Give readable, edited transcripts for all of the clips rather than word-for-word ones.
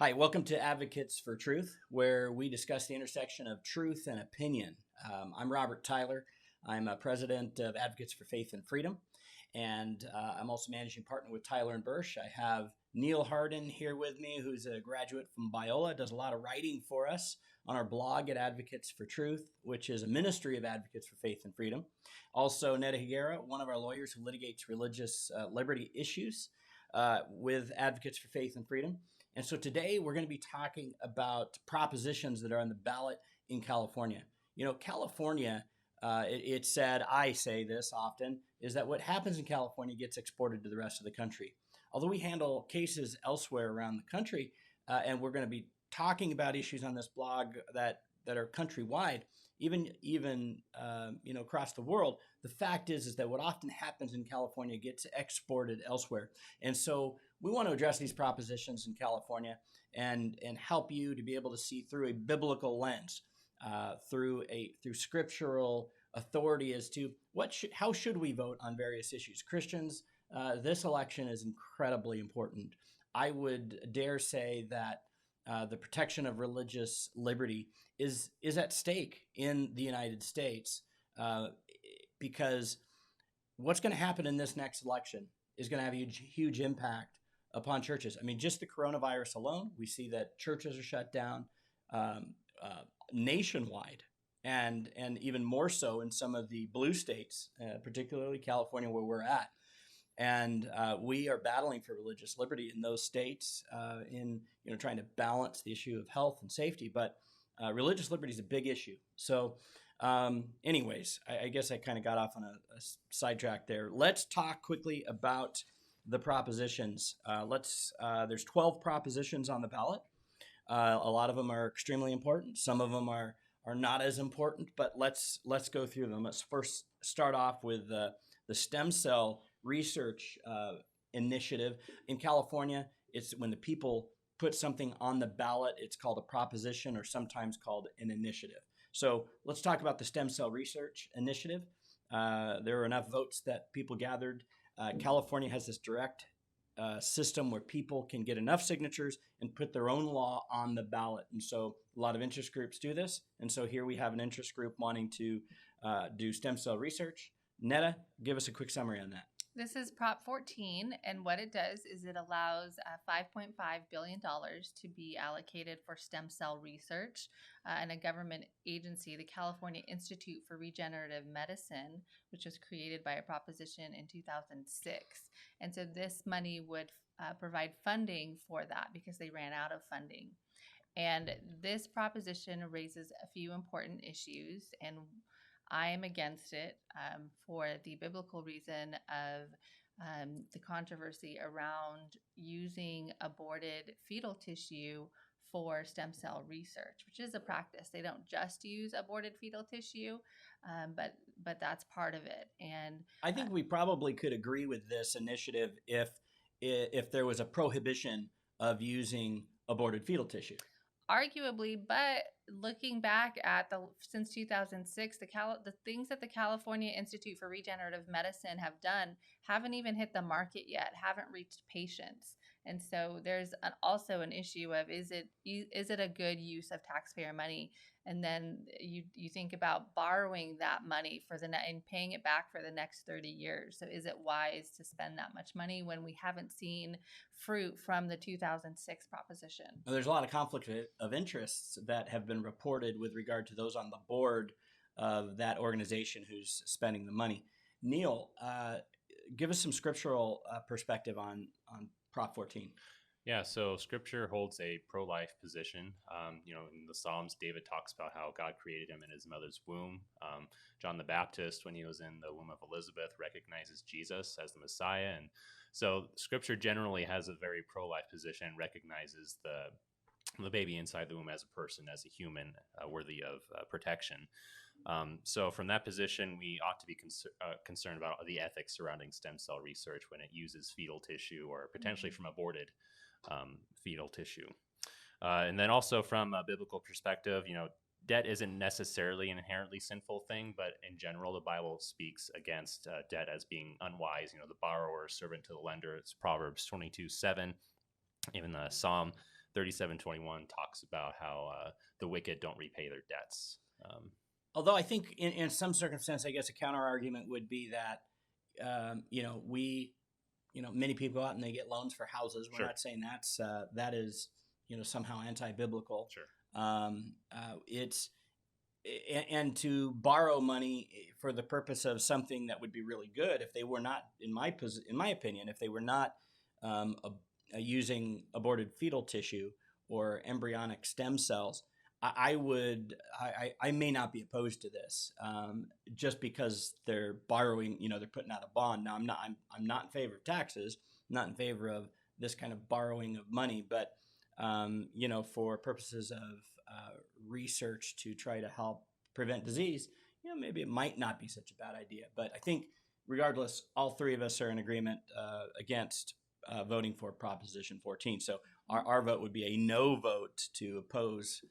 Hi, welcome to Advocates for Truth, where we discuss the intersection of truth and opinion. I'm Robert Tyler. I'm president of Advocates for Faith and Freedom, and I'm also managing partner with Tyler and Bursch. I have Neal Hardin here with me, who's a graduate from Ballot, does a lot of writing for us on our blog at Advocates for Truth, which is a ministry of Advocates for Faith and Freedom. Also, Higuera, one of our lawyers who litigates religious liberty issues with Advocates for Faith and Freedom. And so today we're going to be talking about propositions that are on the ballot in California. You know, California, it's said, I say this often, is that what happens in California gets exported to the rest of the country. Although we handle cases elsewhere around the country, and we're going to be talking about issues on this blog that are countrywide, even across the world, the fact is that what often happens in California gets exported elsewhere. And so we want to address these propositions in California and help you to be able to see through a biblical lens, through scriptural authority as to how should we vote on various issues. Christians, this election is incredibly important. I would dare say that the protection of religious liberty is at stake in the United States because what's going to happen in this next election is going to have a huge impact upon churches. I mean, just the coronavirus alone, we see that churches are shut down nationwide, and even more so in some of the blue states, particularly California, where we're at. And we are battling for religious liberty in those states, in trying to balance the issue of health and safety. But religious liberty is a big issue. So, anyways, I guess I kind of got off on a sidetrack there. Let's talk quickly about the propositions. There's 12 propositions on the ballot. A lot of them are extremely important. Some of them are not as important. But let's go through them. Let's first start off with the stem cell research initiative in California. It's when the people put something on the ballot, it's called a proposition or sometimes called an initiative. So let's talk about the stem cell research initiative. There were enough votes that people gathered. California has this direct system where people can get enough signatures and put their own law on the ballot. And so a lot of interest groups do this. And so here we have an interest group wanting to do stem cell research. Netta, give us a quick summary on that. This is Prop 14, and what it does is it allows $5.5 billion to be allocated for stem cell research and a government agency, the California Institute for Regenerative Medicine, which was created by a proposition in 2006. And so this money would provide funding for that because they ran out of funding. And this proposition raises a few important issues, and I am against it for the biblical reason of the controversy around using aborted fetal tissue for stem cell research, which is a practice. They don't just use aborted fetal tissue, but that's part of it. And I think we probably could agree with this initiative if there was a prohibition of using aborted fetal tissue. Arguably, but looking back at since 2006, the things that the California Institute for Regenerative Medicine have done haven't even hit the market yet, haven't reached patients. And so there's also an issue of is it a good use of taxpayer money? And then you think about borrowing that money and paying it back for the next 30 years. So is it wise to spend that much money when we haven't seen fruit from the 2006 proposition? Well, there's a lot of conflict of interests that have been reported with regard to those on the board of that organization who's spending the money. Neal, give us some scriptural perspective on Prop 14. Yeah, so Scripture holds a pro-life position. In the Psalms, David talks about how God created him in his mother's womb. John the Baptist, when he was in the womb of Elizabeth, recognizes Jesus as the Messiah. And so Scripture generally has a very pro-life position, recognizes the baby inside the womb as a person, as a human, worthy of protection. So from that position, we ought to be concerned about the ethics surrounding stem cell research when it uses fetal tissue or potentially from aborted fetal tissue. And then also from a biblical perspective, debt isn't necessarily an inherently sinful thing, but in general, the Bible speaks against debt as being unwise. The borrower is servant to the lender. It's Proverbs 22:7. Even the Psalm 37:21 talks about how the wicked don't repay their debts. Although I think in some circumstance, I guess a counter argument would be that, many people go out and they get loans for houses. We're Sure. not saying that is, somehow anti-biblical. Sure. And to borrow money for the purpose of something that would be really good, if they were not, in my opinion, if they were not using aborted fetal tissue or embryonic stem cells, I may not be opposed to this, just because they're borrowing, they're putting out a bond. Now I'm not in favor of taxes, not in favor of this kind of borrowing of money, but for purposes of research to try to help prevent disease, maybe it might not be such a bad idea. But I think regardless, all three of us are in agreement against voting for Proposition 14. So our vote would be a no vote to oppose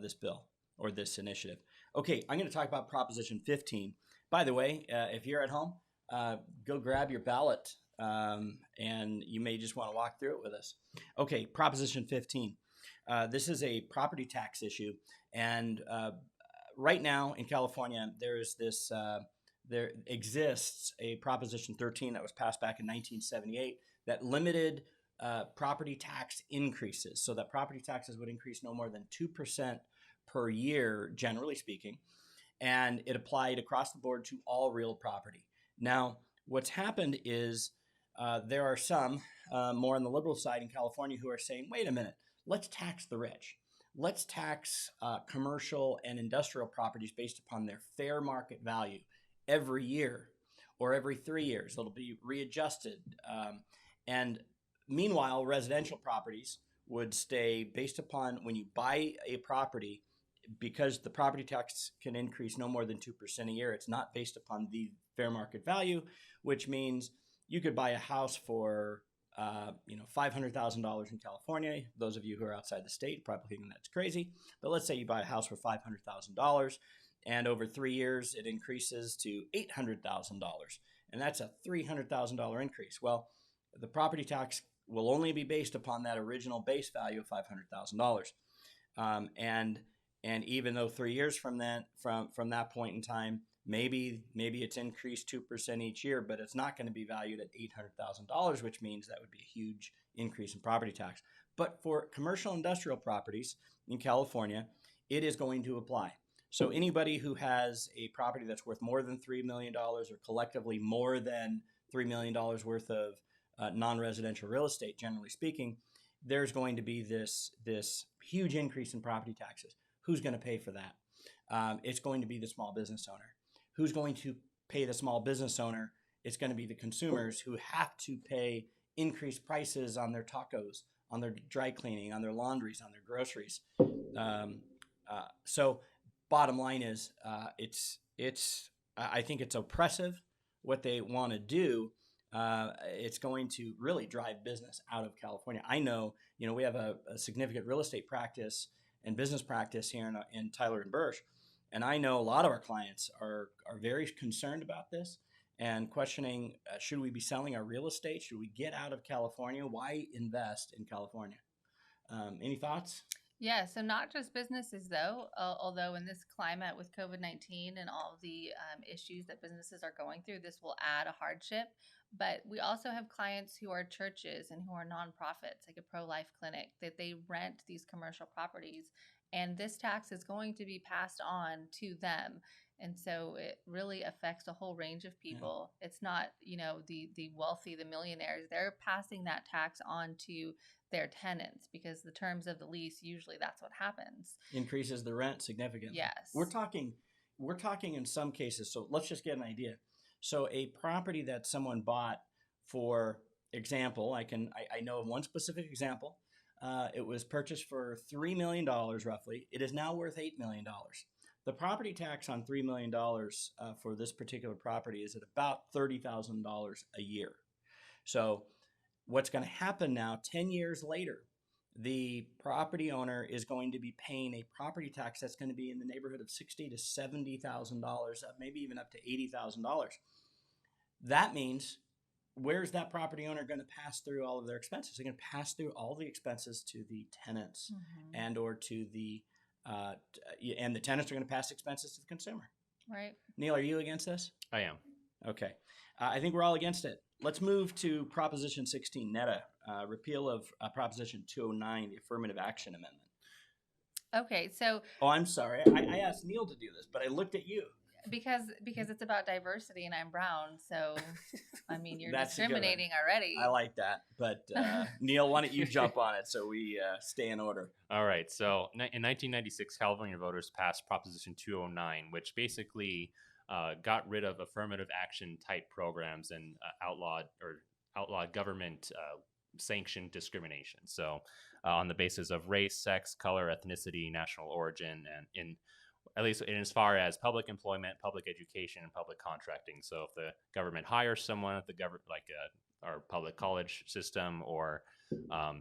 this bill or this initiative. Okay, I'm going to talk about Proposition 15. By the way, if you're at home, go grab your ballot, and you may just want to walk through it with us. Okay, Proposition 15. This is a property tax issue, and right now in California, there exists a Proposition 13 that was passed back in 1978 that limited property tax increases, so that property taxes would increase no more than 2% per year, generally speaking, and it applied across the board to all real property. Now, what's happened is there are some more on the liberal side in California who are saying, wait a minute, let's tax the rich. Let's tax commercial and industrial properties based upon their fair market value every year or every 3 years. It'll be readjusted. And meanwhile, residential properties would stay based upon when you buy a property, because the property tax can increase no more than 2% a year. It's not based upon the fair market value, which means you could buy a house for $500,000 in California. Those of you who are outside the state probably think that's crazy. But let's say you buy a house for $500,000, and over 3 years it increases to $800,000, and that's a $300,000 increase. Well, the property tax will only be based upon that original base value of $500,000, and even though 3 years from that point in time, maybe it's increased 2% each year, but it's not going to be valued at $800,000, which means that would be a huge increase in property tax. But for commercial industrial properties in California, it is going to apply. So anybody who has a property that's worth more than $3 million or collectively more than $3 million worth of non-residential real estate, generally speaking, there's going to be this huge increase in property taxes. Who's going to pay for that? It's going to be the small business owner. Who's going to pay the small business owner? It's going to be the consumers who have to pay increased prices on their tacos, on their dry cleaning, on their laundries, on their groceries. So bottom line is, I think it's oppressive what they want to do. It's going to really drive business out of California. I know, we have a significant real estate practice and business practice here in Tyler and Bursch. And I know a lot of our clients are very concerned about this and questioning, should we be selling our real estate? Should we get out of California? Why invest in California? Any thoughts? Yeah, so not just businesses, though, although in this climate with COVID-19 and all of the issues that businesses are going through, this will add a hardship. But we also have clients who are churches and who are nonprofits, like a pro-life clinic, that they rent these commercial properties. And this tax is going to be passed on to them. And so it really affects a whole range of people. Yeah. It's not, the wealthy, the millionaires. They're passing that tax on to their tenants because the terms of the lease, usually that's what happens. Increases the rent significantly. Yes. We're talking in some cases. So let's just get an idea. So a property that someone bought, for example, I know of one specific example. It was purchased for $3 million roughly. It is now worth $8 million. The property tax on $3 million for this particular property is at about $30,000 a year. So what's going to happen now, 10 years later, the property owner is going to be paying a property tax that's going to be in the neighborhood of $60,000 to $70,000, maybe even up to $80,000. That means where's that property owner going to pass through all of their expenses? They're going to pass through all the expenses to the tenants and or to the and the tenants are going to pass expenses to the consumer. Right. Neal, are you against this? I am. Okay. I think we're all against it. Let's move to Proposition 16, NETA, repeal of Proposition 209, the Affirmative Action Amendment. Okay, so Oh, I'm sorry. I asked Neal to do this, but I looked at you. because it's about diversity and I'm brown, so I mean you're That's a good one. discriminating already. I like that. But Neal, why don't you jump on it so we stay in order? All right. So in 1996, California voters passed Proposition 209, which basically got rid of affirmative action type programs and outlawed government sanctioned discrimination. So on the basis of race, sex, color, ethnicity, national origin, and in at least in as far as public employment, public education, and public contracting. So if the government hires someone at the government, like our public college system, or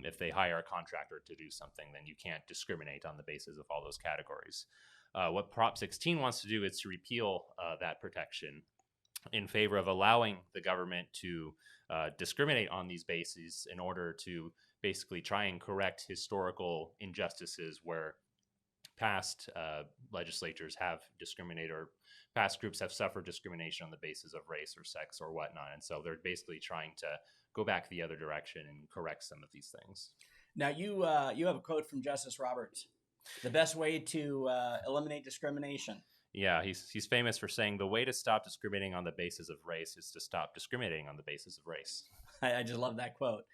if they hire a contractor to do something, then you can't discriminate on the basis of all those categories. What Prop 16 wants to do is to repeal that protection in favor of allowing the government to discriminate on these bases in order to basically try and correct historical injustices where past legislatures have discriminated, or past groups have suffered discrimination on the basis of race or sex or whatnot. And so they're basically trying to go back the other direction and correct some of these things. Now, you have a quote from Justice Roberts. The best way to eliminate discrimination. Yeah, he's famous for saying the way to stop discriminating on the basis of race is to stop discriminating on the basis of race. I just love that quote.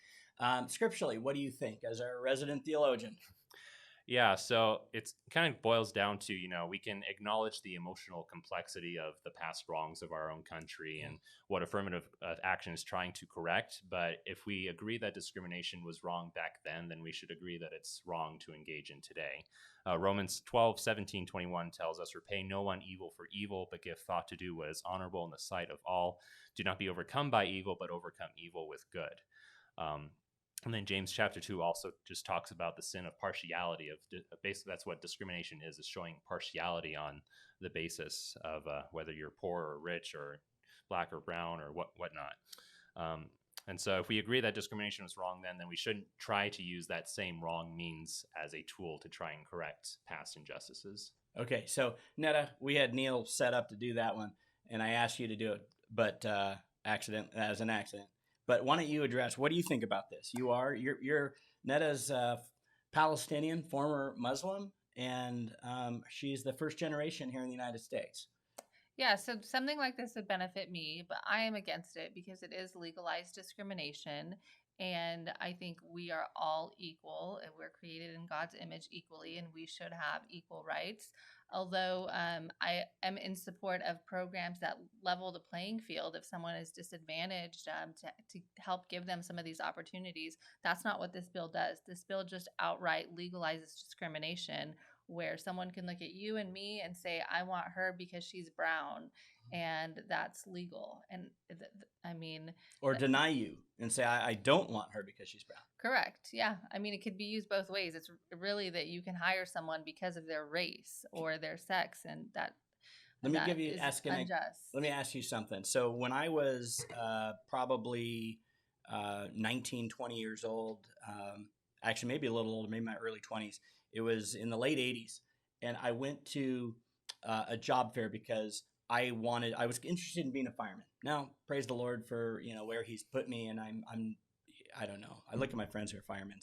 Scripturally, what do you think as our resident theologian? Yeah, so it kind of boils down to, we can acknowledge the emotional complexity of the past wrongs of our own country and what affirmative action is trying to correct. But if we agree that discrimination was wrong back then we should agree that it's wrong to engage in today. Romans 12:17-21 tells us, repay no one evil for evil, but give thought to do what is honorable in the sight of all. Do not be overcome by evil, but overcome evil with good. And then James chapter 2 also just talks about the sin of partiality. Basically, that's what discrimination is showing partiality on the basis of whether you're poor or rich or black or brown or whatnot. And so if we agree that discrimination was wrong then we shouldn't try to use that same wrong means as a tool to try and correct past injustices. Okay, so Netta, we had Neal set up to do that one, and I asked you to do it, but as an accident. But why don't you address, what do you think about this? You're Netta's Palestinian, former Muslim, and she's the first generation here in the United States. Yeah, so something like this would benefit me, but I am against it because it is legalized discrimination. And I think we are all equal and we're created in God's image equally, and we should have equal rights. Although I am in support of programs that level the playing field if someone is disadvantaged to help give them some of these opportunities. That's not what this bill does. This bill just outright legalizes discrimination, where someone can look at you and me and say, I want her because she's brown, and that's legal. And or deny you and say, I don't want her because she's brown. Correct. Yeah. I mean, it could be used both ways. It's really that you can hire someone because of their race or their sex, and that Let me ask you something. So when I was probably 19, 20 years old, actually maybe a little older, maybe my early 20s, it was in the late 80s, and I went to a job fair because I was interested in being a fireman. Now, praise the Lord for where He's put me, and I don't know. I look at my friends who are firemen,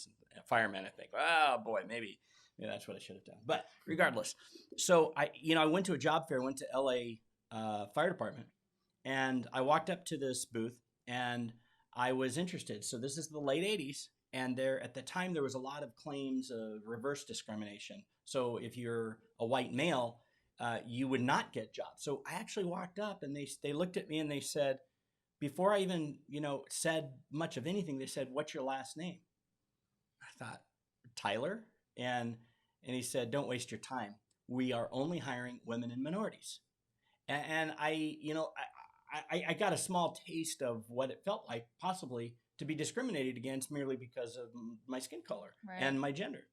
I think, oh boy, maybe that's what I should have done. But regardless, so I went to a job fair, went to LA Fire Department, and I walked up to this booth, and I was interested. So this is the late 80s. And at the time, there was a lot of claims of reverse discrimination. So if you're a white male, you would not get jobs. So I actually walked up, and they looked at me and they said, before I even said much of anything, they said, "What's your last name?" I thought, "Tyler," and he said, "Don't waste your time. We are only hiring women and minorities." And I got a small taste of what it felt like possibly to be discriminated against merely because of my skin color and my gender.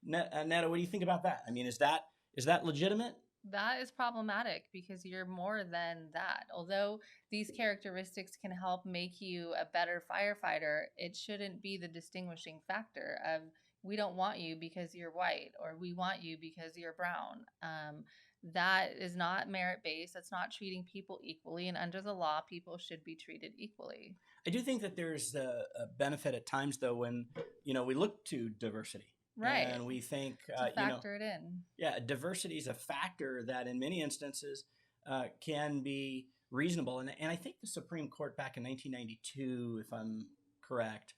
Netta, what do you think about that? I mean, is that legitimate? That is problematic because you're more than that. Although these characteristics can help make you a better firefighter, it shouldn't be the distinguishing factor of we don't want you because you're white or we want you because you're brown. That is not merit based. That's not treating people equally. And under the law, people should be treated equally. I do think that there's a benefit at times, though, when we look to diversity, Right. and we think To factor it in. yeah, diversity is a factor that in many instances can be reasonable. And I think the Supreme Court back in 1992, if I'm correct,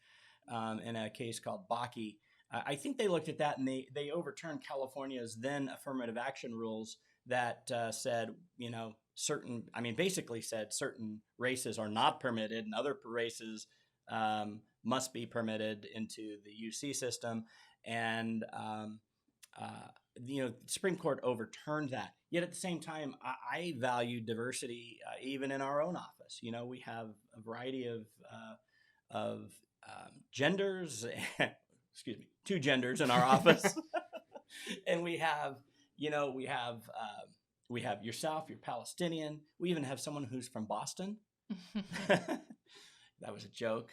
in a case called Bakke, I think they looked at that and they overturned California's then affirmative action rules that said, basically said certain races are not permitted and other races must be permitted into the UC system. And the Supreme Court overturned that. Yet at the same time, I value diversity even in our own office. We have a variety of genders. Excuse me, 2 genders in our office, and we have yourself, you're Palestinian. We even have someone who's from Boston. That was a joke.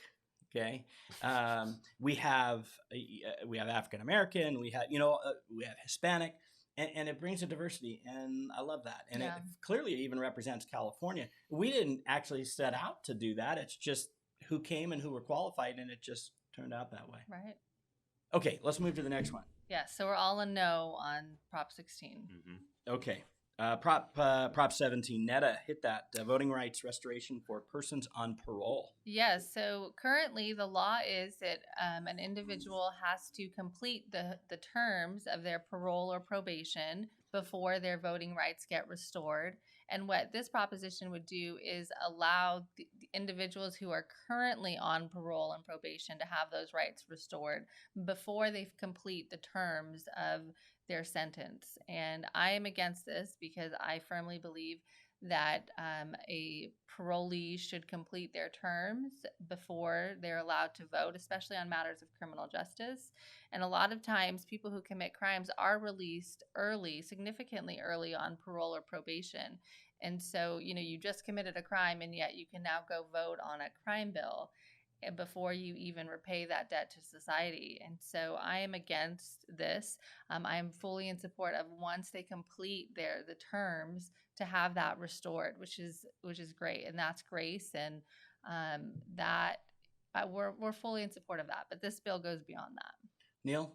Okay. We have African American. We have Hispanic, and it brings a diversity, and I love that. And It clearly even represents California. We didn't actually set out to do that. It's just who came and who were qualified, and it just turned out that way. Right. Okay, let's move to the next one. Yeah, so we're all a no on Prop 16. Mm-hmm. Okay. Prop 17, Netta, hit that. Voting rights restoration for persons on parole. Yes, so currently the law is that an individual has to complete the terms of their parole or probation before their voting rights get restored. And what this proposition would do is allow the individuals who are currently on parole and probation to have those rights restored before they complete the terms of their sentence. And I am against this because I firmly believe that a parolee should complete their terms before they're allowed to vote, especially on matters of criminal justice. And a lot of times people who commit crimes are released early, significantly early on parole or probation. And so, you just committed a crime and yet you can now go vote on a crime bill before you even repay that debt to society. And so I am against this. I am fully in support of once they complete the terms to have that restored, which is great, and that's grace, and we're fully in support of that. But this bill goes beyond that. Neal?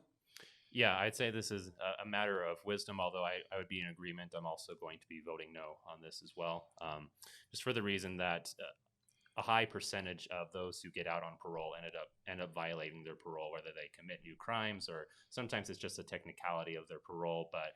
Yeah, I'd say this is a matter of wisdom, although I would be in agreement. I'm also going to be voting no on this as well, just for the reason that a high percentage of those who get out on parole end up violating their parole, whether they commit new crimes or sometimes it's just a technicality of their parole, but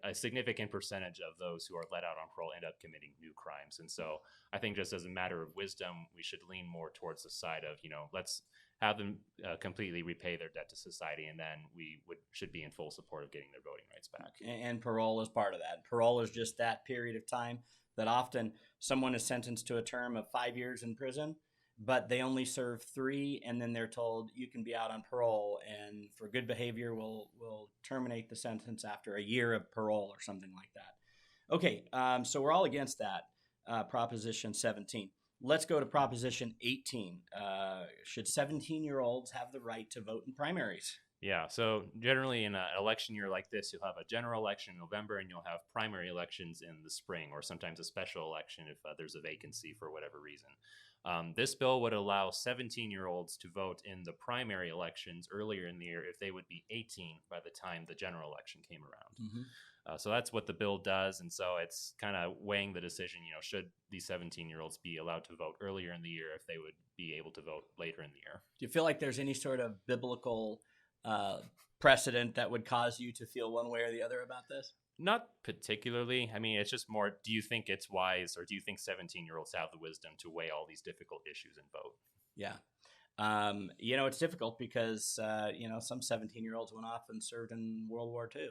a significant percentage of those who are let out on parole end up committing new crimes. And so I think just as a matter of wisdom, we should lean more towards the side of, let's have them completely repay their debt to society, and then we should be in full support of getting their voting rights back. And parole is part of that. Parole is just that period of time that often someone is sentenced to a term of 5 years in prison, but they only serve 3, and then they're told you can be out on parole, and for good behavior, we'll terminate the sentence after a year of parole or something like that. Okay, so we're all against that, Proposition 17. Let's go to Proposition 18. Should 17-year-olds have the right to vote in primaries? Yeah, so generally in an election year like this, you'll have a general election in November and you'll have primary elections in the spring, or sometimes a special election if there's a vacancy for whatever reason. This bill would allow 17-year-olds to vote in the primary elections earlier in the year if they would be 18 by the time the general election came around. Mm-hmm. So that's what the bill does, and so it's kind of weighing the decision, should these 17-year-olds be allowed to vote earlier in the year if they would be able to vote later in the year. Do you feel like there's any sort of biblical precedent that would cause you to feel one way or the other about this? Not particularly. I mean, it's just more, do you think it's wise, or do you think 17-year-olds have the wisdom to weigh all these difficult issues and vote? Yeah. It's difficult because, some 17-year-olds went off and served in World War II.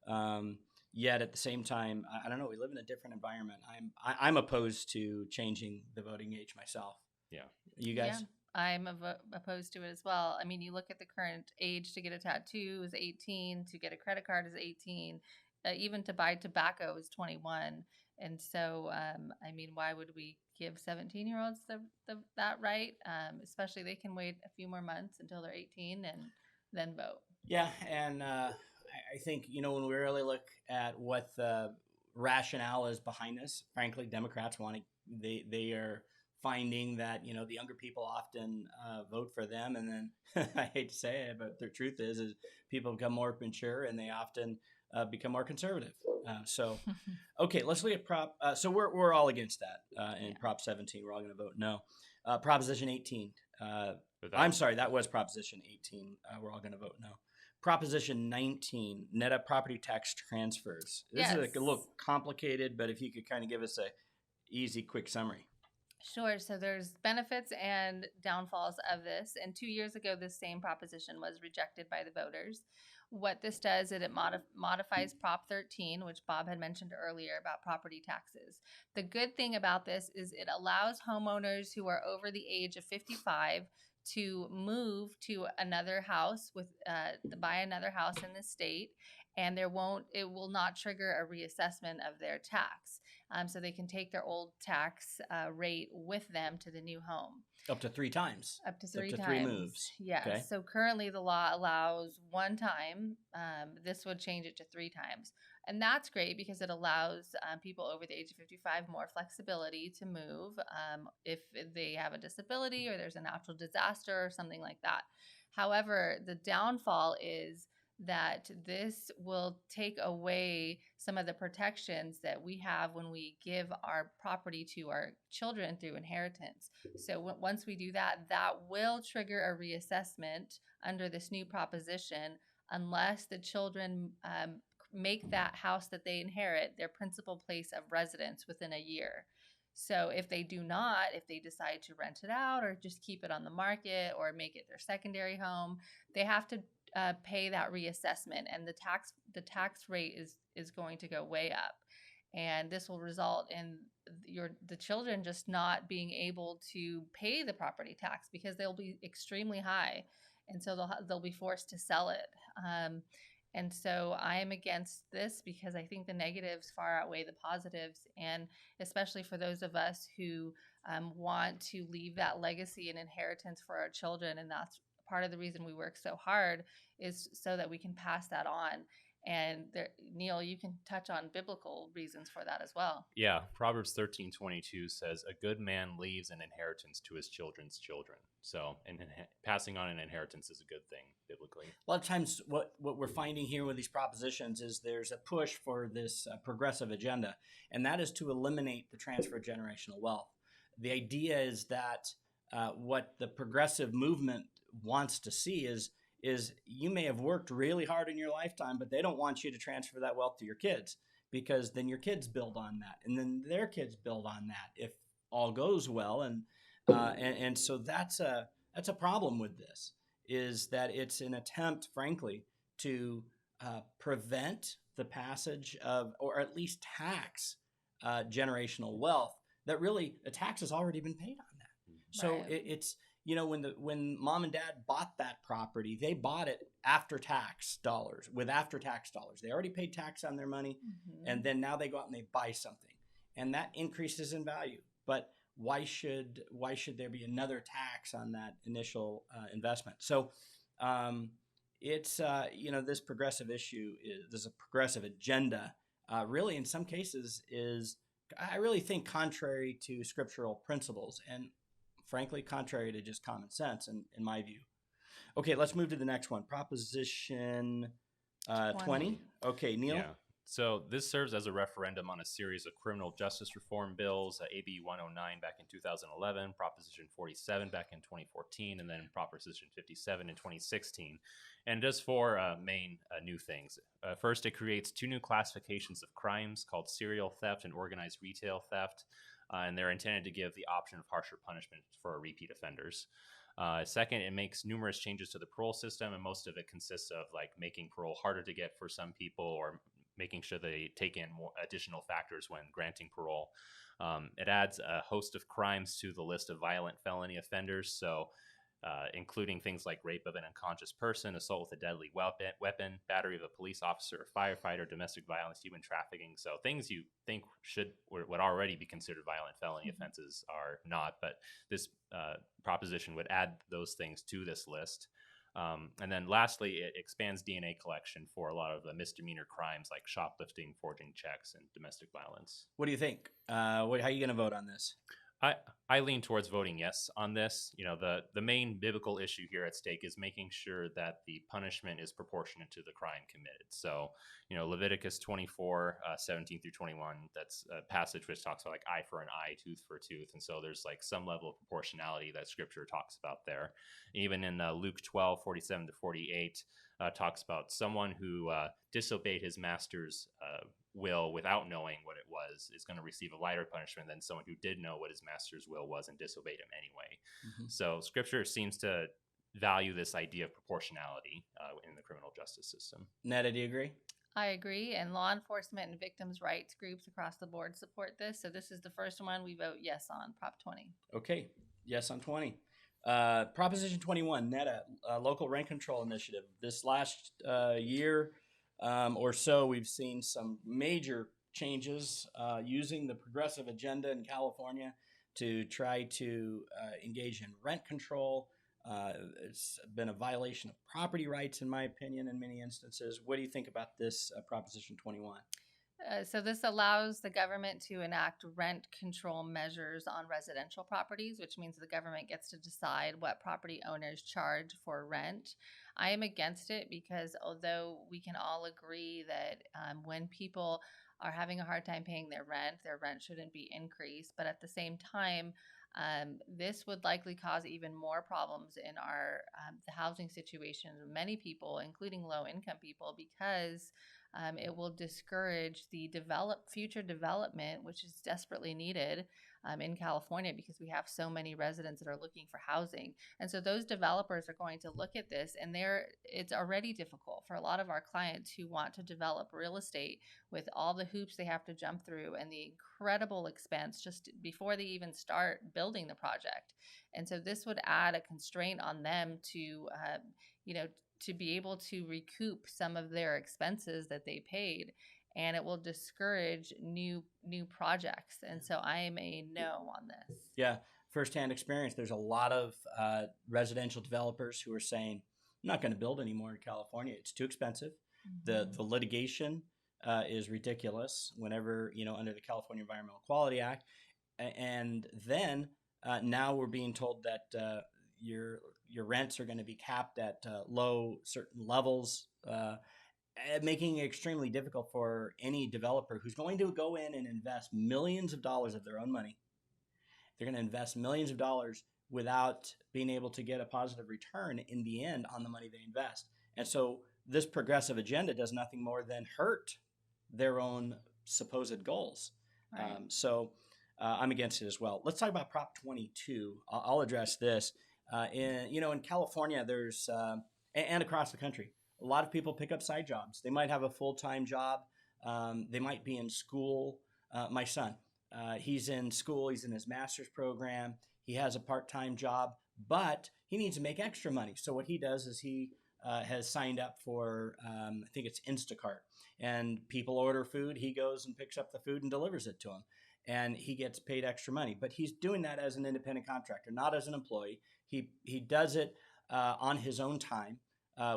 Mm-hmm. Yet at the same time, I don't know, we live in a different environment. I'm opposed to changing the voting age myself. Yeah. You guys? Yeah. I'm opposed to it as well. I mean, you look at the current age to get a tattoo is 18, to get a credit card is 18. even to buy tobacco is 21. And so, I mean, why would we give 17-year-olds that right? Especially they can wait a few more months until they're 18 and then vote. Yeah, and I think when we really look at what the rationale is behind this, frankly, Democrats they are finding that the younger people often vote for them, and then I hate to say it, but the truth is people become more mature and they often become more conservative. So, okay, let's look at Prop. So we're all against that in Prop 17. We're all going to vote no. Proposition 18. I'm sorry, that was Proposition 18. We're all going to vote no. Proposition 19, net up property tax transfers. This is a little complicated, but if you could kind of give us a easy, quick summary. Sure. So there's benefits and downfalls of this. And 2 years ago, this same proposition was rejected by the voters. What this does is it modifies Prop 13, which Bob had mentioned earlier about property taxes. The good thing about this is it allows homeowners who are over the age of 55 to move to another house buy another house in the state, and it will not trigger a reassessment of their tax. So they can take their old tax rate with them to the new home. Up to 3 times. Up to 3 times. Up to 3 moves. Yes. Okay. So currently the law allows 1 time. This would change it to 3 times. And that's great because it allows people over the age of 55 more flexibility to move if they have a disability or there's a natural disaster or something like that. However, the downfall is that this will take away some of the protections that we have when we give our property to our children through inheritance. So once we do that, that will trigger a reassessment under this new proposition unless the children make that house that they inherit their principal place of residence within a year. So if they do not, if they decide to rent it out or just keep it on the market or make it their secondary home, they have to pay that reassessment, and the tax rate is going to go way up, and this will result in the children just not being able to pay the property tax because they'll be extremely high, and so they'll be forced to sell it. And so I am against this because I think the negatives far outweigh the positives, and especially for those of us who want to leave that legacy and inheritance for our children, and that's part of the reason we work so hard is so that we can pass that on. And Neal, you can touch on biblical reasons for that as well. Yeah, Proverbs 13:22 says, "A good man leaves an inheritance to his children's children." So, passing on an inheritance is a good thing biblically. A lot of times, what we're finding here with these propositions is there's a push for this progressive agenda, and that is to eliminate the transfer of generational wealth. The idea is that what the progressive movement wants to see is you may have worked really hard in your lifetime, but they don't want you to transfer that wealth to your kids, because then your kids build on that, and then their kids build on that if all goes well. And so that's a problem with this, is that it's an attempt, frankly, to prevent the passage of, or at least tax generational wealth that really the tax has already been paid on that. So right. It's when mom and dad bought that property, they bought it after tax dollars, with after tax dollars. They already paid tax on their money, and then now they go out and they buy something, and that increases in value. But why should there be another tax on that initial investment? So it's this progressive issue there's a progressive agenda. Really, in some cases, I really think contrary to scriptural principles, and frankly, contrary to just common sense, in my view. Okay, let's move to the next one. Proposition 20. Okay, Neal? Yeah. So this serves as a referendum on a series of criminal justice reform bills, AB 109 back in 2011, Proposition 47 back in 2014, and then Proposition 57 in 2016. And it does 4 main new things. First, it creates 2 new classifications of crimes called serial theft and organized retail theft. And they're intended to give the option of harsher punishment for repeat offenders. Second, it makes numerous changes to the parole system, and most of it consists of making parole harder to get for some people, or making sure they take in more additional factors when granting parole. It adds a host of crimes to the list of violent felony offenders. So including things like rape of an unconscious person, assault with a deadly weapon, battery of a police officer or firefighter, domestic violence, human trafficking. So things you think would already be considered violent felony offenses are not. But this proposition would add those things to this list. And then lastly, it expands DNA collection for a lot of the misdemeanor crimes like shoplifting, forging checks, and domestic violence. What do you think? How are you going to vote on this? I lean towards voting yes on this. The main biblical issue here at stake is making sure that the punishment is proportionate to the crime committed. So, Leviticus 24, 17 through 21, that's a passage which talks about like eye for an eye, tooth for a tooth. And so there's like some level of proportionality that scripture talks about there. Even in Luke 12, 47 to 48, talks about someone who disobeyed his master's will without knowing what it was is going to receive a lighter punishment than someone who did know what his master's will was and disobeyed him anyway. So scripture seems to value this idea of proportionality in the criminal justice system. Netta, do you agree? I agree, and law enforcement and victims' rights groups across the board support this. So this is the first one we vote yes on, Prop 20. Okay, yes on 20. Proposition 21, Netta, local rent control initiative. This last year or so, we've seen some major changes using the progressive agenda in California to try to engage in rent control. It's been a violation of property rights, in my opinion, in many instances. What do you think about this Proposition 21? So this allows the government to enact rent control measures on residential properties, which means the government gets to decide what property owners charge for rent. I am against it because although we can all agree that when people are having a hard time paying their rent shouldn't be increased. But at the same time, this would likely cause even more problems in our the housing situation of many people, including low-income people, because it will discourage the future development, which is desperately needed in California because we have so many residents that are looking for housing. And so those developers are going to look at this, and it's already difficult for a lot of our clients who want to develop real estate with all the hoops they have to jump through and the incredible expense just before they even start building the project. And so this would add a constraint on them to be able to recoup some of their expenses that they paid, and it will discourage new projects. And so I am a no on this. Yeah, firsthand experience. There's a lot of residential developers who are saying, I'm not going to build anymore in California. It's too expensive. The litigation is ridiculous whenever, under the California Environmental Quality Act. And then now we're being told that your rents are going to be capped at low certain levels, making it extremely difficult for any developer who's going to go in and invest millions of dollars of their own money. They're going to invest millions of dollars without being able to get a positive return in the end on the money they invest. And so this progressive agenda does nothing more than hurt their own supposed goals. Right. I'm against it as well. Let's talk about Prop 22. I'll address this. In California, there's and across the country, a lot of people pick up side jobs. They might have a full-time job. They might be in school. My son, he's in school. He's in his master's program. He has a part-time job, but he needs to make extra money. So what he does is he has signed up for, I think it's Instacart. And people order food. He goes and picks up the food and delivers it to them. And he gets paid extra money. But he's doing that as an independent contractor, not as an employee. He does it on his own time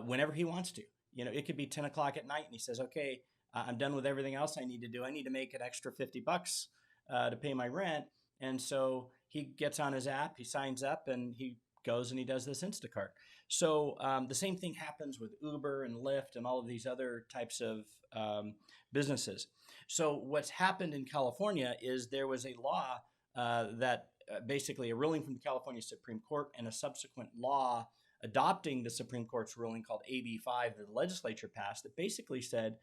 whenever he wants to. It could be 10 o'clock at night, and he says, okay, I'm done with everything else I need to do. I need to make an extra $50 to pay my rent. And so he gets on his app, he signs up, and he goes and he does this Instacart. So the same thing happens with Uber and Lyft and all of these other types of businesses. So what's happened in California is there was a law that basically a ruling from the California Supreme Court and a subsequent law adopting the Supreme Court's ruling called AB 5 that the legislature passed that basically said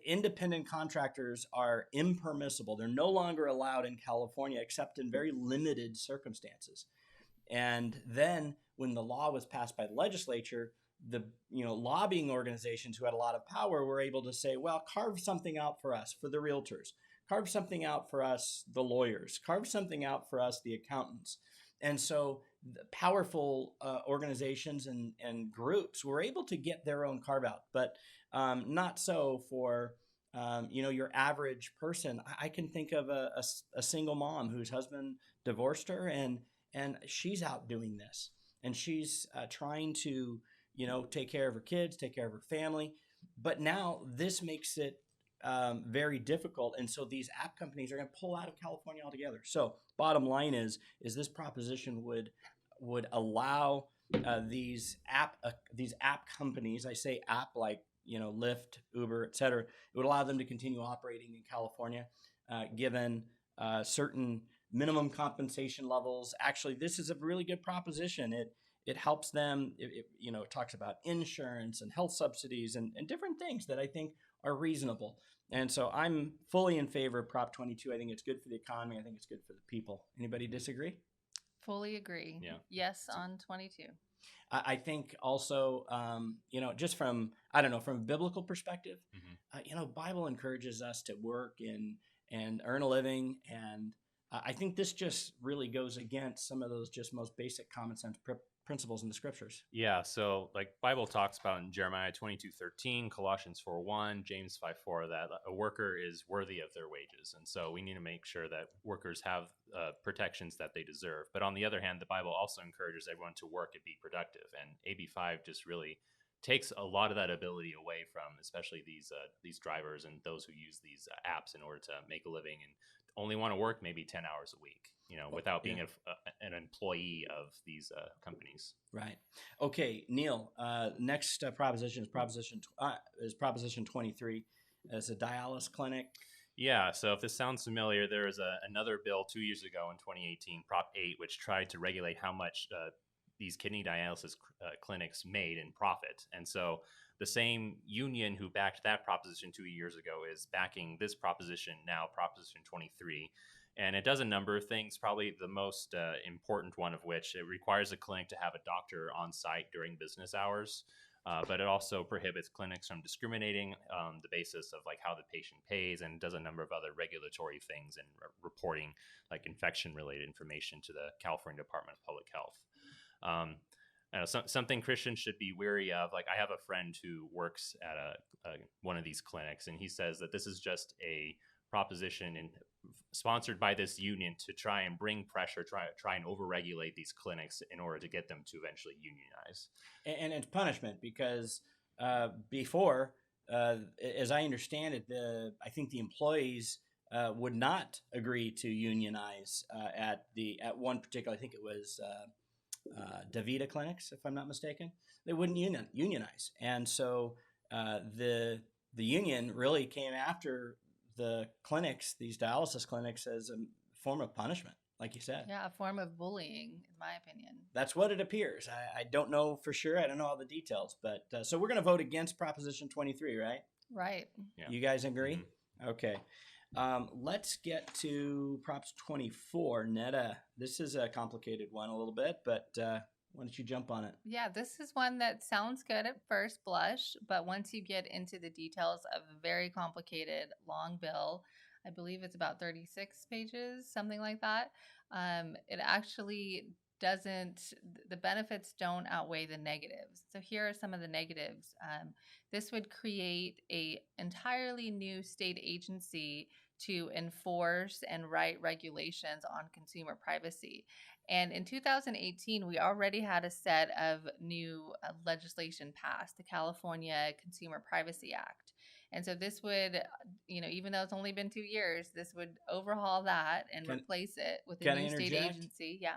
independent contractors are impermissible. They're no longer allowed in California except in very limited circumstances. And then when the law was passed by the legislature, the lobbying organizations who had a lot of power were able to say, well, carve something out for us, for the realtors. Carve something out for us, the lawyers. Carve something out for us, the accountants. And so the powerful organizations and groups were able to get their own carve out, but not so for your average person. I can think of a single mom whose husband divorced her, and she's out doing this, and she's trying to take care of her kids, take care of her family. But now this makes it very difficult, and so these app companies are going to pull out of California altogether. So bottom line is this proposition would allow these app companies, I say app like Lyft, Uber, et cetera, it would allow them to continue operating in California, given certain minimum compensation levels. Actually, this is a really good proposition. It helps them. It talks about insurance and health subsidies and different things that I think are reasonable. And so I'm fully in favor of Prop 22. I think it's good for the economy. I think it's good for the people. Anybody disagree? Fully agree. Yeah. Yes on 22. I think also, just from a biblical perspective, Bible encourages us to work and earn a living, and I think this just really goes against some of those just most basic common sense principles in the scriptures. Yeah, so like Bible talks about in Jeremiah 22:13, Colossians 4:1, James 5:4, that a worker is worthy of their wages. And so we need to make sure that workers have protections that they deserve. But on the other hand, the Bible also encourages everyone to work and be productive. And AB5 just really takes a lot of that ability away from especially these drivers and those who use these apps in order to make a living and only want to work maybe 10 hours a week, without being an employee of these companies. Right. Okay, Neal. Next proposition is Proposition 23. It's a dialysis clinic. Yeah. So if this sounds familiar, there was another bill 2 years ago in 2018, Prop 8, which tried to regulate how much these kidney dialysis clinics made in profit. And so the same union who backed that proposition 2 years ago is backing this proposition now, Proposition 23. And it does a number of things, probably the most important one of which it requires a clinic to have a doctor on site during business hours. But it also prohibits clinics from discriminating on the basis of like how the patient pays, and does a number of other regulatory things and reporting like infection related information to the California Department of Public Health. Something Christians should be wary of. Like I have a friend who works at one of these clinics, and he says that this is just a proposition sponsored by this union to try and bring pressure, try and overregulate these clinics in order to get them to eventually unionize. And it's punishment because before, as I understand it, I think the employees would not agree to unionize at one particular. I think it was DaVita clinics, if I'm not mistaken. They wouldn't unionize, and so the union really came after the clinics, these dialysis clinics, as a form of punishment, like you said. Yeah, a form of bullying, in my opinion. That's what it appears. I don't know for sure. I don't know all the details, but so we're going to vote against Proposition 23, right? Right. Yeah. You guys agree? Mm-hmm. Okay. Let's get to Props 24. Netta, this is a complicated one a little bit, but why don't you jump on it? Yeah, this is one that sounds good at first blush, but once you get into the details of a very complicated, long bill, I believe it's about 36 pages, something like that, it actually doesn't, the benefits don't outweigh the negatives. So here are some of the negatives. This would create a entirely new state agency to enforce and write regulations on consumer privacy. And in 2018, we already had a set of new legislation passed, the California Consumer Privacy Act. And so this would, even though it's only been 2 years, this would overhaul that and replace it with a new state agency. Yeah.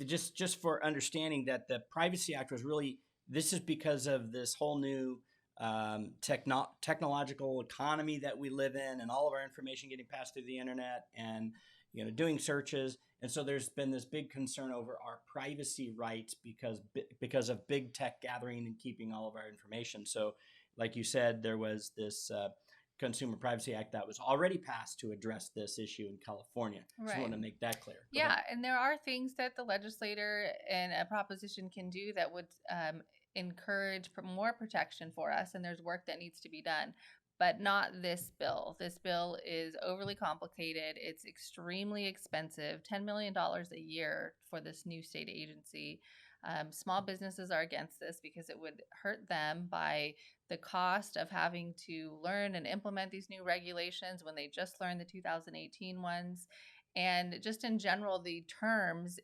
Just for understanding that the Privacy Act was really, this is because of this whole new technological economy that we live in, and all of our information getting passed through the internet, and doing searches. And so there's been this big concern over our privacy rights because of big tech gathering and keeping all of our information. So like you said, there was this Consumer Privacy Act that was already passed to address this issue in California. Right. So I want to make that clear. Go ahead. And there are things that the legislator and a proposition can do that would encourage more protection for us, and there's work that needs to be done. but not this bill. This bill is overly complicated. It's extremely expensive, $10 million a year for this new state agency. Small businesses are against this because it would hurt them by the cost of having to learn and implement these new regulations when they just learned the 2018 ones. And just in general, the terms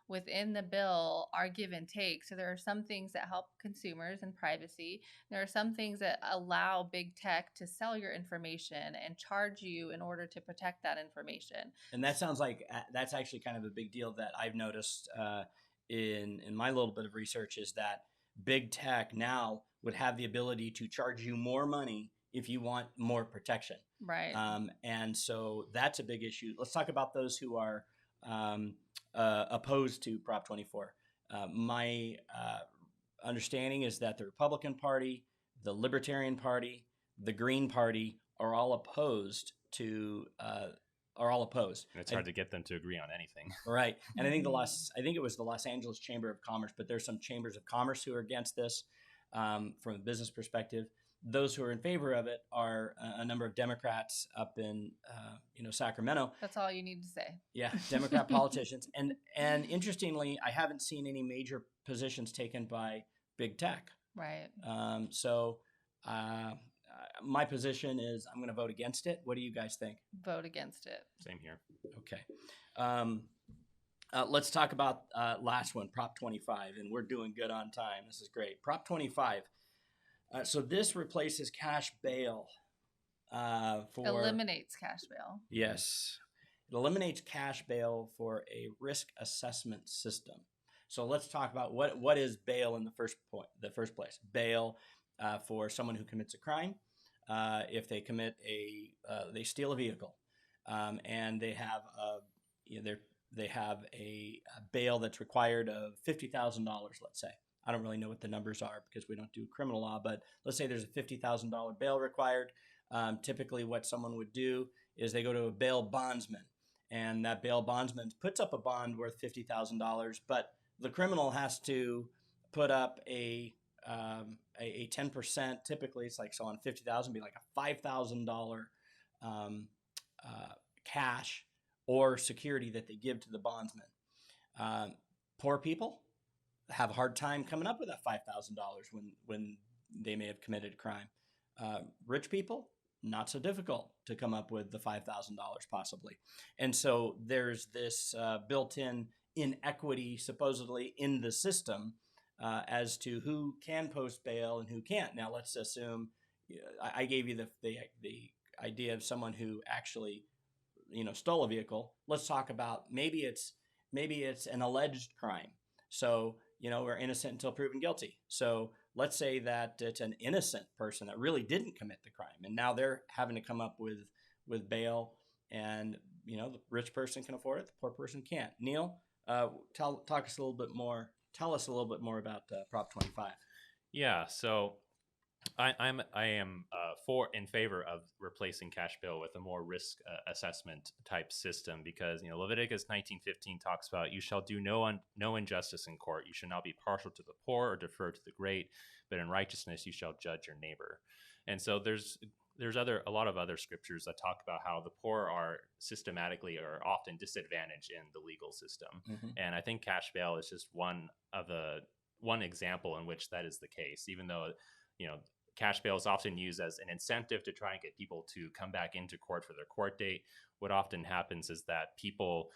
within the bill are give and take. So there are some things that help consumers and privacy. There are some things that allow big tech to sell your information and charge you in order to protect that information. And that sounds like that's actually kind of a big deal that I've noticed in my little bit of research, is that big tech now would have the ability to charge you more money if you want more protection. Right. And so that's a big issue. Let's talk about those who are opposed to Prop 24. My understanding is that the Republican Party, the Libertarian Party, the Green Party are all opposed to. And it's hard to get them to agree on anything. Right. And I think it was the Los Angeles Chamber of Commerce, but there's some chambers of commerce who are against this from a business perspective. Those who are in favor of it are a number of Democrats up in Sacramento. That's all you need to say. Yeah, Democrat politicians. And interestingly, I haven't seen any major positions taken by big tech. Right. So my position is I'm going to vote against it. What do you guys think? Vote against it. Same here. Okay. Let's talk about last one, Prop 25, and we're doing good on time. This is great. Prop 25. So this replaces cash bail eliminates cash bail. Yes. It eliminates cash bail for a risk assessment system. So let's talk about what is bail in the first place. Bail for someone who commits a crime, if they commit they steal a vehicle, and they have a bail that's required of $50,000. Let's say. I don't really know what the numbers are because we don't do criminal law, but let's say there's a $50,000 bail required. Typically what someone would do is they go to a bail bondsman, and that bail bondsman puts up a bond worth $50,000, but the criminal has to put up a 10%. Typically it's like, so on 50,000 be like a $5,000 cash or security that they give to the bondsman. Poor people have a hard time coming up with that $5,000 when they may have committed a crime. Rich people, not so difficult to come up with the $5,000 possibly. And so there's this built-in inequity supposedly in the system as to who can post bail and who can't. Now let's assume I gave you the idea of someone who actually stole a vehicle. Let's talk about maybe it's an alleged crime. So we're innocent until proven guilty. So let's say that it's an innocent person that really didn't commit the crime, and now they're having to come up with bail, and the rich person can afford it, the poor person can't. Neal, tell us a little bit more about Prop 25. Yeah, so I am in favor of replacing cash bail with a more risk assessment type system, because Leviticus 19:15 talks about, you shall do no injustice in court. You shall not be partial to the poor or defer to the great, but in righteousness you shall judge your neighbor. And so there's a lot of other scriptures that talk about how the poor are systematically or often disadvantaged in the legal system. Mm-hmm. And I think cash bail is just one example in which that is the case, even though cash bail is often used as an incentive to try and get people to come back into court for their court date. What often happens is that people,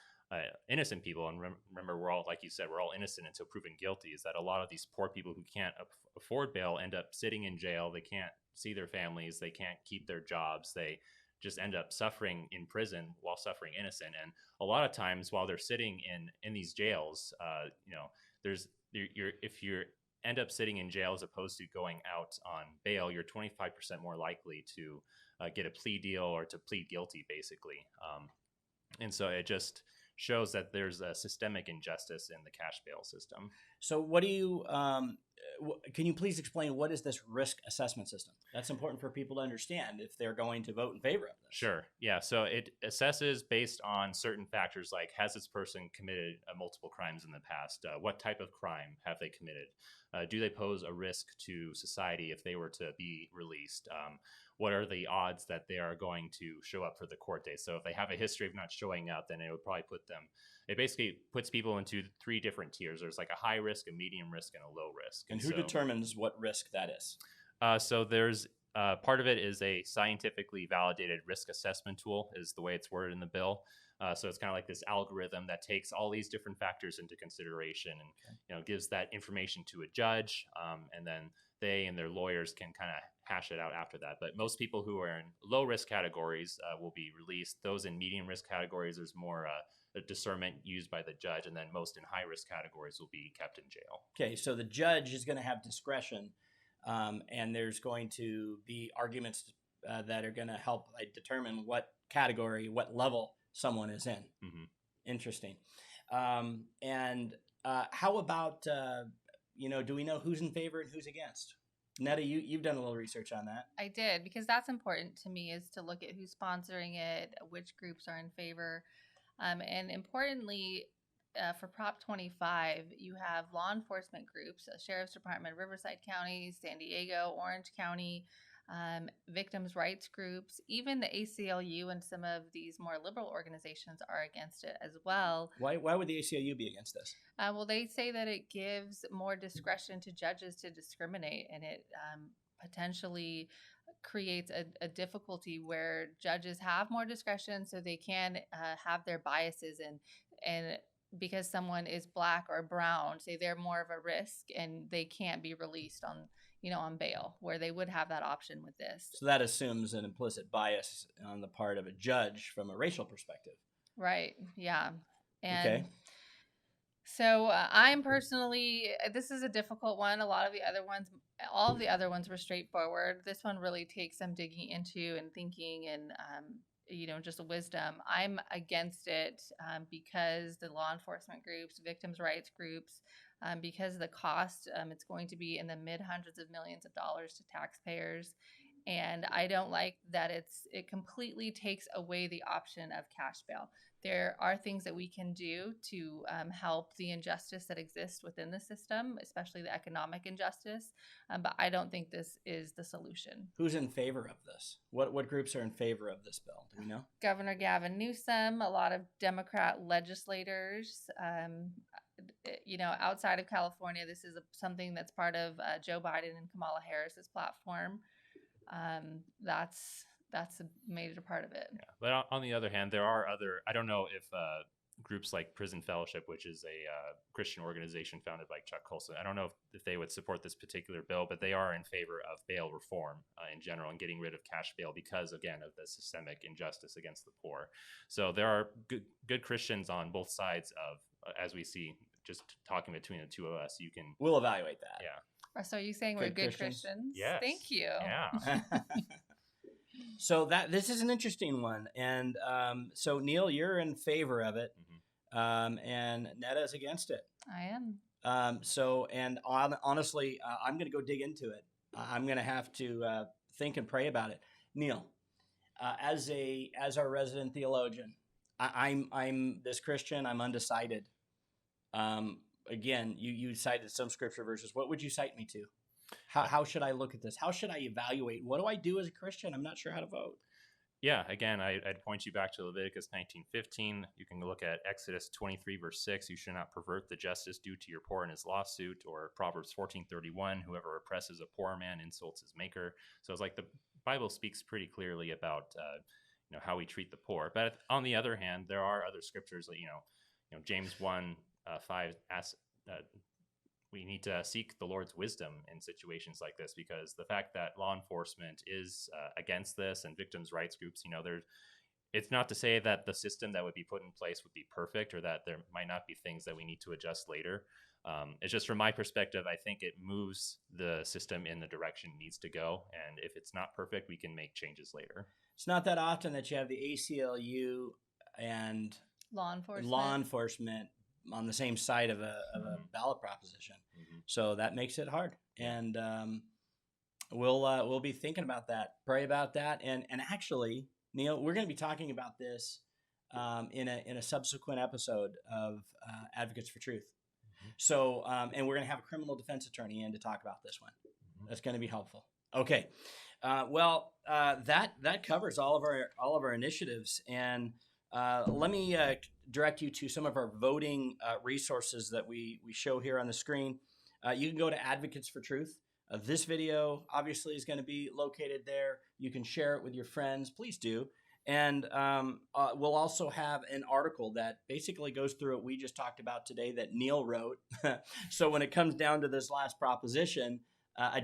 innocent people, and remember, we're all, like you said, we're all innocent until proven guilty, is that a lot of these poor people who can't afford bail end up sitting in jail. They can't see their families. They can't keep their jobs. They just end up suffering in prison while suffering innocent. And a lot of times while they're sitting in these jails, if you end up sitting in jail as opposed to going out on bail, you're 25% more likely to get a plea deal or to plead guilty, basically. And so it just shows that there's a systemic injustice in the cash bail system. So what do you, can you please explain, what is this risk assessment system? That's important for people to understand if they're going to vote in favor of this. Sure. Yeah. So it assesses based on certain factors like, has this person committed multiple crimes in the past? What type of crime have they committed? Do they pose a risk to society if they were to be released? what are the odds that they are going to show up for the court date. So if they have a history of not showing up, then it would probably put them, it basically puts people into 3 different tiers. There's like a high risk, a medium risk, and a low risk. And who determines what risk that is? So there's part of it is a scientifically validated risk assessment tool, is the way it's worded in the bill. So it's kind of like this algorithm that takes all these different factors into consideration and gives that information to a judge, and then they and their lawyers can kind of hash it out after that. But most people who are in low risk categories will be released. Those in medium risk categories, there's more a discernment used by the judge, and then most in high risk categories will be kept in jail. Okay, so the judge is going to have discretion, and there's going to be arguments that are going to help determine what category, what level someone is in. Mm-hmm. Interesting. And how about, do we know who's in favor and who's against? Netta, you've done a little research on that. I did, because that's important to me, is to look at who's sponsoring it, which groups are in favor. And importantly, for Prop 25, you have law enforcement groups, Sheriff's Department, Riverside County, San Diego, Orange County, victims' rights groups, even the ACLU and some of these more liberal organizations are against it as well. Why would the ACLU be against this? Well, they say that it gives more discretion to judges to discriminate, and it potentially creates a difficulty where judges have more discretion, so they can have their biases, and because someone is Black or brown, say they're more of a risk and they can't be released on bail, where they would have that option with this. So that assumes an implicit bias on the part of a judge from a racial perspective. Right. Yeah. And okay. So I'm personally, this is a difficult one. All of the other ones were straightforward. This one really takes some digging into and thinking and, just wisdom. I'm against it because the law enforcement groups, victims' rights groups, because of the cost, it's going to be in the mid hundreds of millions of dollars to taxpayers. And I don't like that it completely takes away the option of cash bail. There are things that we can do to help the injustice that exists within the system, especially the economic injustice. But I don't think this is the solution. Who's in favor of this? What groups are in favor of this bill? Do we know? Governor Gavin Newsom, a lot of Democrat legislators. Outside of California, this is something that's part of Joe Biden and Kamala Harris's platform. That's a major part of it. Yeah. But on the other hand, there are I don't know if groups like Prison Fellowship, which is a Christian organization founded by Chuck Colson, I don't know if they would support this particular bill, but they are in favor of bail reform in general and getting rid of cash bail because, again, of the systemic injustice against the poor. So there are good Christians on both sides of, as we see, just talking between the two of us, we'll evaluate that. Yeah. So you're saying we're good Christians? Yes. Thank you. Yeah. So this is an interesting one. And so, Neal, you're in favor of it, and Netta is against it. I am. Honestly, I'm going to go dig into it. I'm going to have to think and pray about it. Neal, as our resident theologian, I'm this Christian. I'm undecided. Again, you cited some scripture verses. What would you cite me to? How should I look at this? How should I evaluate? What do I do as a Christian? I'm not sure how to vote. Yeah, again, I'd point you back to Leviticus 19:15. You can look at Exodus 23, verse 6. You should not pervert the justice due to your poor in his lawsuit. Or Proverbs 14:31. Whoever oppresses a poor man insults his maker. So it's like the Bible speaks pretty clearly about how we treat the poor. But on the other hand, there are other scriptures that James 1:5 asks. We need to seek the Lord's wisdom in situations like this, because the fact that law enforcement is against this and victims' rights groups, it's not to say that the system that would be put in place would be perfect or that there might not be things that we need to adjust later. It's just from my perspective, I think it moves the system in the direction it needs to go. And if it's not perfect, we can make changes later. It's not that often that you have the ACLU and law enforcement on the same side of a ballot proposition. So that makes it hard. And we'll be thinking about that, pray about that. And actually, Neal, we're going to be talking about this in a subsequent episode of Advocates for Truth. So, and we're going to have a criminal defense attorney in to talk about this one. That's going to be helpful. Okay. That covers all of our initiatives, and let me direct you to some of our voting resources that we show here on the screen. You can go to Advocates for Truth. This video obviously is going to be located there. You can share it with your friends. Please do. And we'll also have an article that basically goes through what we just talked about today that Neal wrote. So when it comes down to this last proposition,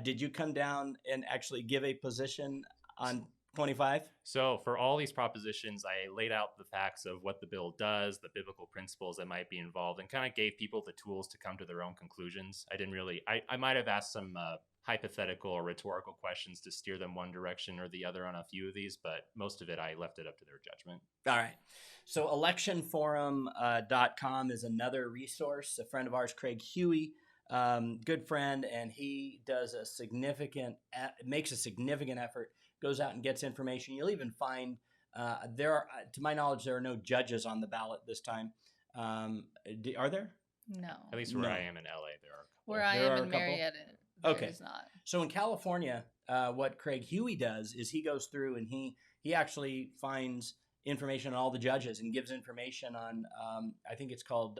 did you come down and actually give a position on 25? So for all these propositions, I laid out the facts of what the bill does, the biblical principles that might be involved, and kind of gave people the tools to come to their own conclusions. I didn't really, I might have asked some hypothetical or rhetorical questions to steer them one direction or the other on a few of these, but most of it, I left it up to their judgment. All right. So electionforum.com is another resource. A friend of ours, Craig Huey, good friend, and he does makes a significant effort, goes out and gets information. You'll even find to my knowledge, there are no judges on the ballot this time. Are there? No. At least where I am in LA, there are a couple. Where I There are am a in couple? Marietta, Okay. there's not. So in California, what Craig Huey does is he goes through and he actually finds information on all the judges and gives information on, I think it's called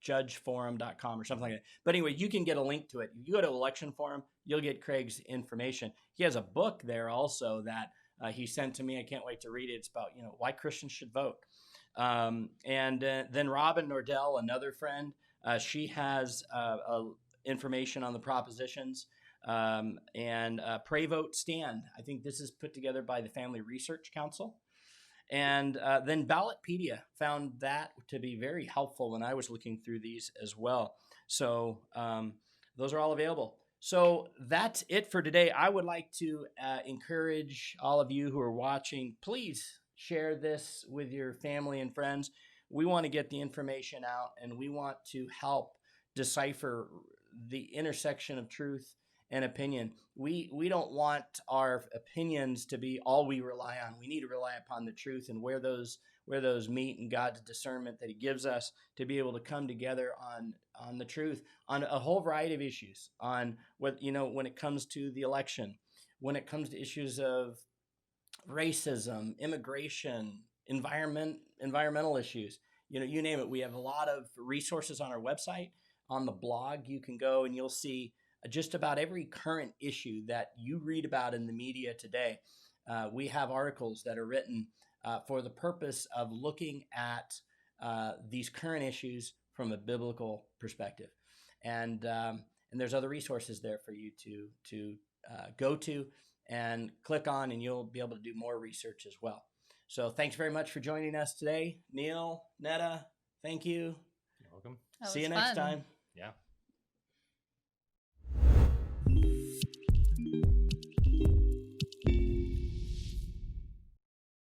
judgeforum.com or something like that. But anyway, you can get a link to it. If you go to Election Forum, you'll get Craig's information. He has a book there also that he sent to me. I can't wait to read it. It's about, why Christians should vote. And then Robin Nordell, another friend, she has information on the propositions. And Pray Vote Stand. I think this is put together by the Family Research Council. And then Ballotpedia, found that to be very helpful when I was looking through these as well. So those are all available. So that's it for today. I would like to encourage all of you who are watching, please share this with your family and friends. We want to get the information out, and we want to help decipher the intersection of truth and opinion. We don't want our opinions to be all we rely on. We need to rely upon the truth and where those meet in God's discernment that He gives us to be able to come together on the truth on a whole variety of issues. On what when it comes to the election, when it comes to issues of racism, immigration, environmental issues. You name it. We have a lot of resources on our website. On the blog, you can go and you'll see just about every current issue that you read about in the media today. We have articles that are written for the purpose of looking at these current issues from a biblical perspective. And there's other resources there for you to go to and click on, and you'll be able to do more research as well. So thanks very much for joining us today. Neal, Netta, thank you. You're welcome. That See was you next fun. time. Yeah.